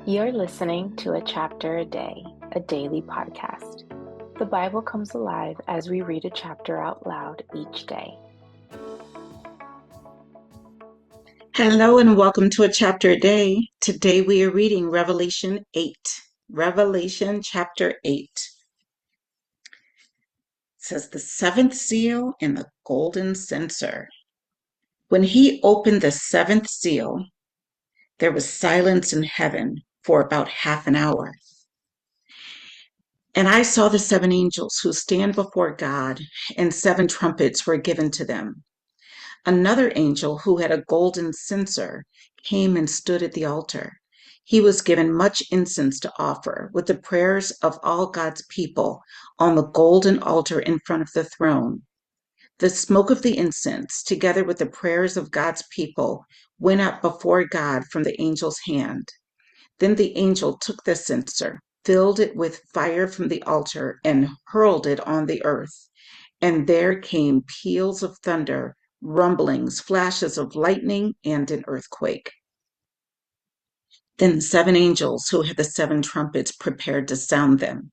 You're listening to A Chapter a Day, a daily podcast. The Bible comes alive as we read a chapter out loud each day. Hello and welcome to A Chapter a Day. Today we are reading Revelation 8. Revelation chapter 8. It says the seventh seal and the golden censer. When he opened the seventh seal, there was silence in heaven for about half an hour. And I saw the seven angels who stand before God, and seven trumpets were given to them. Another angel who had a golden censer came and stood at the altar. He was given much incense to offer with the prayers of all God's people on the golden altar in front of the throne. The smoke of the incense, together with the prayers of God's people, went up before God from the angel's hand. Then the angel took the censer, filled it with fire from the altar, and hurled it on the earth. And there came peals of thunder, rumblings, flashes of lightning, and an earthquake. Then the seven angels who had the seven trumpets prepared to sound them.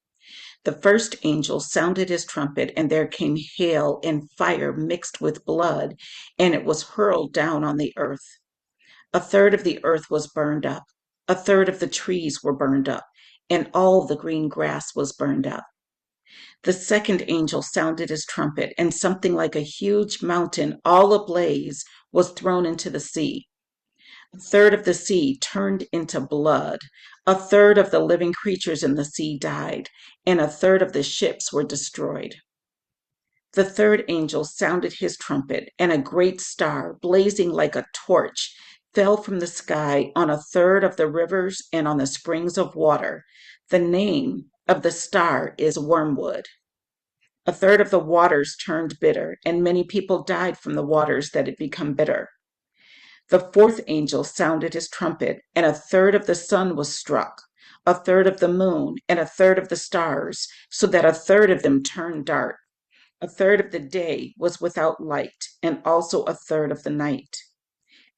The first angel sounded his trumpet, and there came hail and fire mixed with blood, and it was hurled down on the earth. A third of the earth was burned up, a third of the trees were burned up, and all the green grass was burned up. The second angel sounded his trumpet, and something like a huge mountain, all ablaze, was thrown into the sea. A third of the sea turned into blood. A third of the living creatures in the sea died, and a third of the ships were destroyed. The third angel sounded his trumpet, and a great star, blazing like a torch, fell from the sky on a third of the rivers and on the springs of water. The name of the star is Wormwood. A third of the waters turned bitter, and many people died from the waters that had become bitter. The fourth angel sounded his trumpet, and a third of the sun was struck, a third of the moon, and a third of the stars, so that a third of them turned dark. A third of the day was without light, and also a third of the night.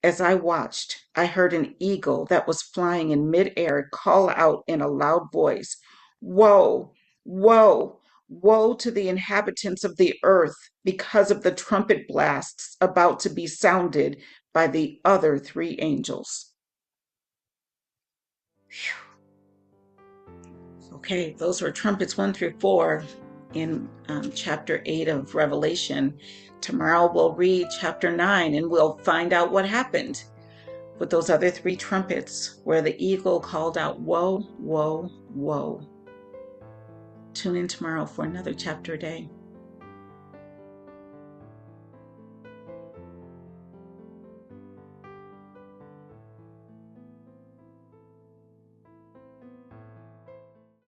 As I watched, I heard an eagle that was flying in midair call out in a loud voice, "Woe, woe, woe to the inhabitants of the earth because of the trumpet blasts about to be sounded by the other three angels." Okay, those were trumpets 1 through 4 in chapter 8 of Revelation. Tomorrow we'll read chapter 9 and we'll find out what happened with those other three trumpets where the eagle called out, "Woe, woe, woe." Tune in tomorrow for another chapter a day.